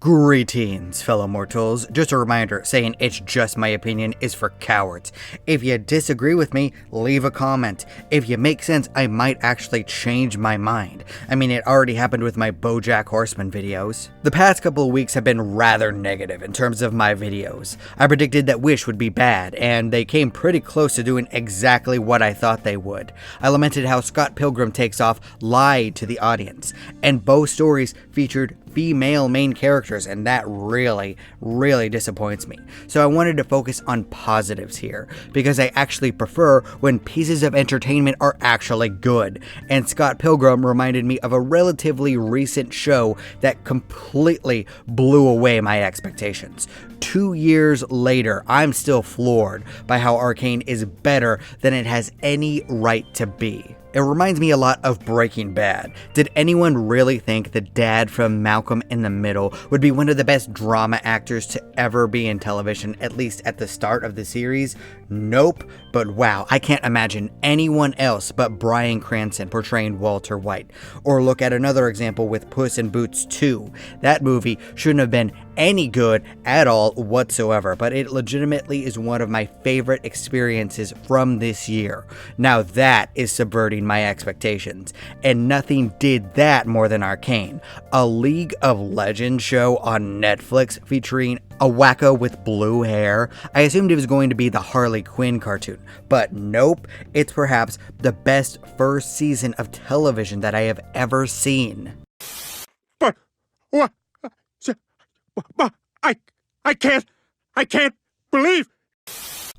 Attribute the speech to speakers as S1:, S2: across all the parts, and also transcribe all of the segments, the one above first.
S1: Greetings, fellow mortals. Just a reminder, saying it's just my opinion is for cowards. If you disagree with me, leave a comment. If you make sense, I might actually change my mind. I mean, it already happened with my BoJack Horseman videos. The past couple of weeks have been rather negative in terms of my videos. I predicted that Wish would be bad, and they came pretty close to doing exactly what I thought they would. I lamented how Scott Pilgrim Takes Off lied to the audience, and both stories featured female main characters, and that really disappoints me. So I wanted to focus on positives here, because I actually prefer when pieces of entertainment are actually good, and Scott Pilgrim reminded me of a relatively recent show that completely blew away my expectations. 2 years later, I'm still floored by how Arcane is better than it has any right to be. It reminds me a lot of Breaking Bad. Did anyone really think the dad from Malcolm in the Middle would be one of the best drama actors to ever be in television, at least at the start of the series? Nope, but wow, I can't imagine anyone else but Bryan Cranston portraying Walter White. Or look at another example with Puss in Boots 2. That movie shouldn't have been any good at all whatsoever, but it legitimately is one of my favorite experiences from this year. Now that is subverting my expectations, and nothing did that more than Arcane, a League of Legends show on Netflix featuring a wacko with blue hair. I assumed it was going to be the Harley Quinn cartoon, but nope, it's perhaps the best first season of television that I have ever seen.
S2: But what? I can't believe.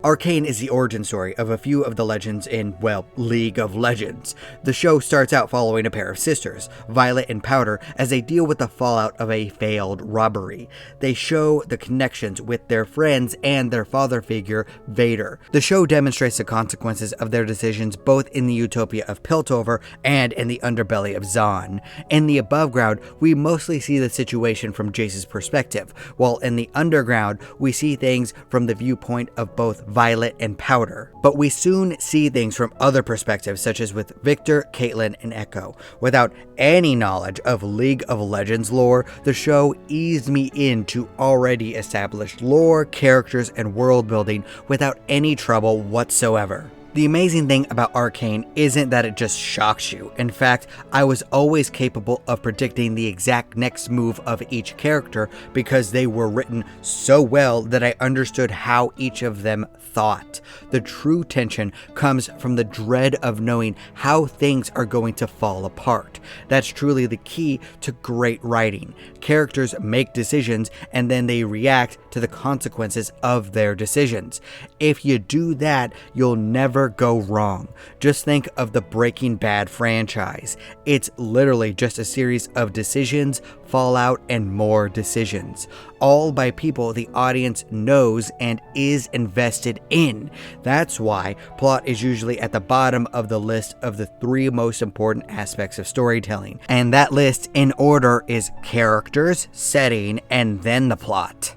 S1: Arcane is the origin story of a few of the legends in, well, League of Legends. The show starts out following a pair of sisters, Violet and Powder, as they deal with the fallout of a failed robbery. They show the connections with their friends and their father figure, Vader. The show demonstrates the consequences of their decisions both in the utopia of Piltover and in the underbelly of Zaun. In the above ground, we mostly see the situation from Jace's perspective, while in the underground, we see things from the viewpoint of both Violet and Powder. But we soon see things from other perspectives, such as with Victor, Caitlyn, and Echo. Without any knowledge of League of Legends lore, the show eased me into already established lore, characters, and world building without any trouble whatsoever. The amazing thing about Arcane isn't that it just shocks you. In fact, I was always capable of predicting the exact next move of each character because they were written so well that I understood how each of them thought. The true tension comes from the dread of knowing how things are going to fall apart. That's truly the key to great writing. Characters make decisions and then they react to the consequences of their decisions. If you do that, you'll never go wrong. Just think of the Breaking Bad franchise. It's literally just a series of decisions, fallout, and more decisions, all by people the audience knows and is invested in. That's why plot is usually at the bottom of the list of the 3 most important aspects of storytelling. And that list in order is characters, setting, and then the plot.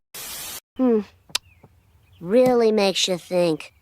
S3: Really makes you think.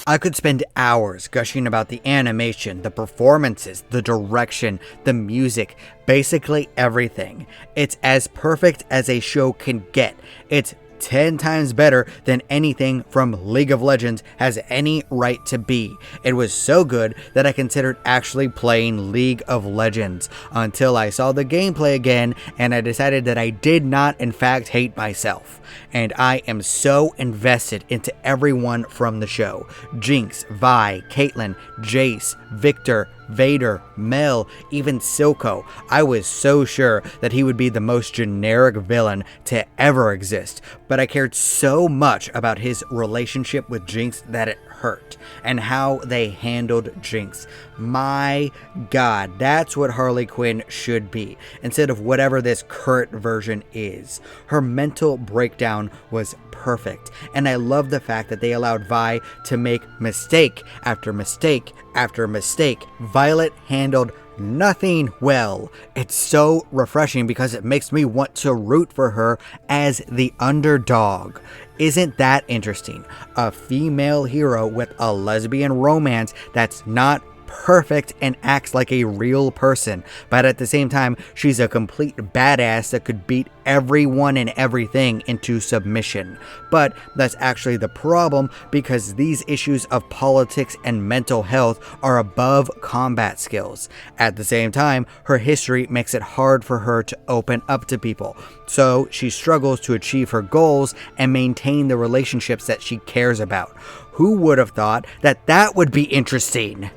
S1: I could spend hours gushing about the animation, the performances, the direction, the music, basically everything. It's as perfect as a show can get. It's 10 times better than anything from League of Legends has any right to be. It was so good that I considered actually playing League of Legends until I saw the gameplay again and I decided that I did not in fact hate myself. And I am so invested into everyone from the show. Jinx, Vi, Caitlyn, Jace, Victor, Vader, Mel, even Silco. I was so sure that he would be the most generic villain to ever exist, but I cared so much about his relationship with Jinx that it hurt, and how they handled Jinx. My God, that's what Harley Quinn should be, instead of whatever this current version is. Her mental breakdown was perfect, and I love the fact that they allowed Vi to make mistake after mistake after mistake. Violet handled nothing well. It's so refreshing because it makes me want to root for her as the underdog. Isn't that interesting? A female hero with a lesbian romance that's not perfect and acts like a real person, but at the same time, she's a complete badass that could beat everyone and everything into submission. But that's actually the problem, because these issues of politics and mental health are above combat skills. At the same time, her history makes it hard for her to open up to people, so she struggles to achieve her goals and maintain the relationships that she cares about. Who would have thought that that would be interesting?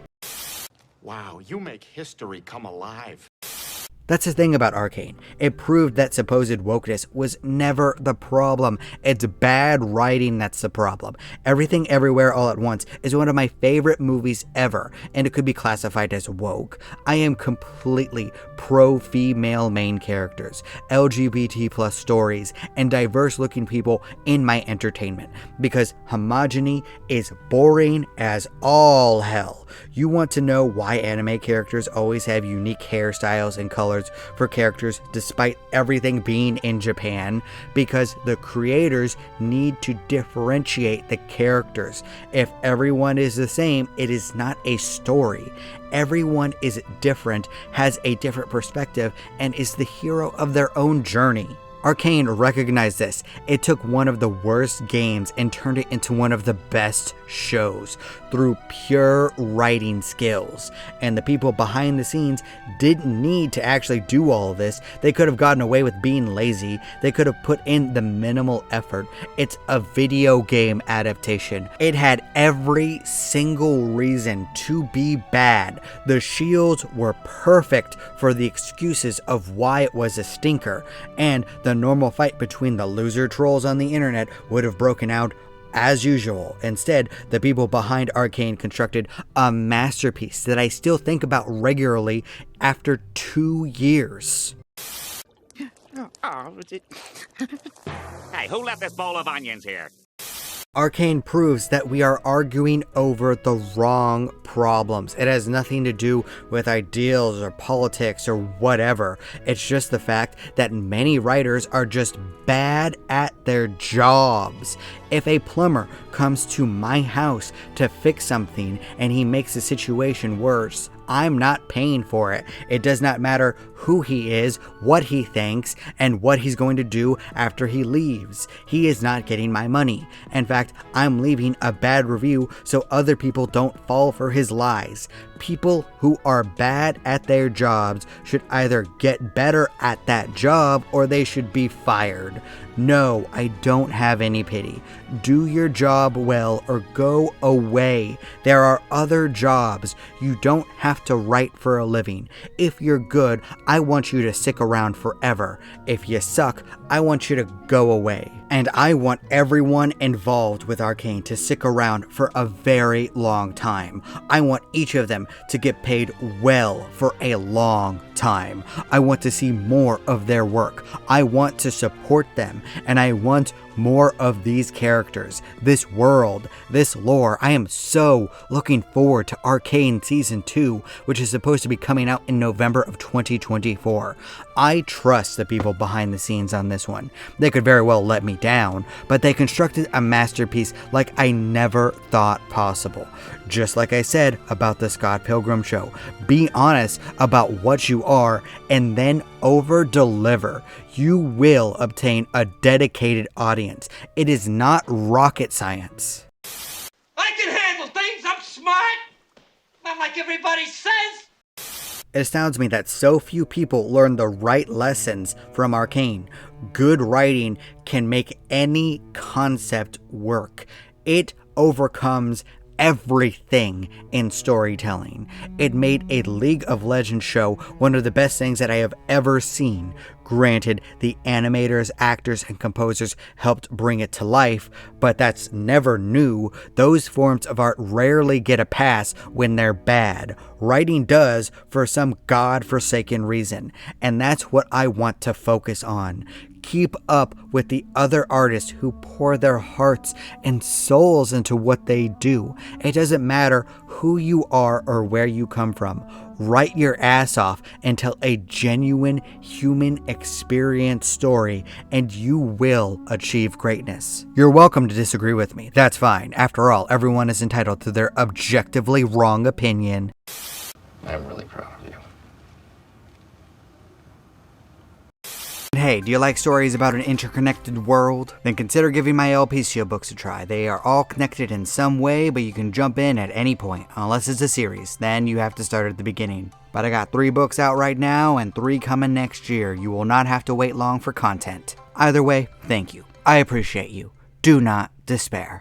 S4: Wow, you make history come alive.
S1: That's the thing about Arcane. It proved that supposed wokeness was never the problem. It's bad writing that's the problem. Everything Everywhere All at Once is one of my favorite movies ever, and it could be classified as woke. I am completely pro-female main characters, LGBT plus stories, and diverse looking people in my entertainment, because homogeny is boring as all hell. You want to know why anime characters always have unique hairstyles and colors for characters despite everything being in Japan? Because the creators need to differentiate the characters. If everyone is the same, it is not a story. Everyone is different, has a different perspective, and is the hero of their own journey. Arcane recognized this. It took one of the worst games and turned it into one of the best shows through pure writing skills. And the people behind the scenes didn't need to actually do all of this. They could have gotten away with being lazy. They could have put in the minimal effort. It's a video game adaptation. It had every single reason to be bad. The shields were perfect for the excuses of why it was a stinker, and the normal fight between the loser trolls on the internet would have broken out as usual. Instead, the people behind Arcane constructed a masterpiece that I still think about regularly after 2 years.
S5: Hey, who left this bowl of onions here?
S1: Arcane proves that we are arguing over the wrong problems. It has nothing to do with ideals or politics or whatever. It's just the fact that many writers are just bad at their jobs. If a plumber comes to my house to fix something and he makes the situation worse, I'm not paying for it. It does not matter who he is, what he thinks, and what he's going to do after he leaves. He is not getting my money. In fact, I'm leaving a bad review so other people don't fall for his lies. People who are bad at their jobs should either get better at that job or they should be fired. No, I don't have any pity. Do your job well or go away. There are other jobs. You don't have to write for a living. If you're good, I want you to stick around forever. If you suck, I want you to go away. And I want everyone involved with Arcane to stick around for a very long time. I want each of them to get paid well for a long time. I want to see more of their work. I want to support them, and I want more of these characters, this world, this lore. I am so looking forward to Arcane Season 2, which is supposed to be coming out in November of 2024. I trust the people behind the scenes on this one. They could very well let me down, but they constructed a masterpiece like I never thought possible. Just like I said about the Scott Pilgrim show, be honest about what you are and then over-deliver. You will obtain a dedicated audience. It is not rocket science.
S6: I can handle things. I'm smart. Not like everybody says.
S1: It astounds me that so few people learn the right lessons from Arcane. Good writing can make any concept work. It overcomes everything in storytelling. It made a League of Legends show one of the best things that I have ever seen. Granted, the animators, actors, and composers helped bring it to life, but that's never new. Those forms of art rarely get a pass when they're bad. Writing does for some god-forsaken reason, and that's what I want to focus on. Keep up with the other artists who pour their hearts and souls into what they do. It doesn't matter who you are or where you come from. Write your ass off and tell a genuine human experience story, and you will achieve greatness. You're welcome to disagree with me. That's fine. After all, everyone is entitled to their objectively wrong opinion.
S7: I'm really proud of you.
S1: Hey, do you like stories about an interconnected world? Then consider giving my Alopecia books a try. They are all connected in some way, but you can jump in at any point, unless it's a series. Then you have to start at the beginning. But I got 3 books out right now and 3 coming next year. You will not have to wait long for content. Either way, thank you. I appreciate you. Do not despair.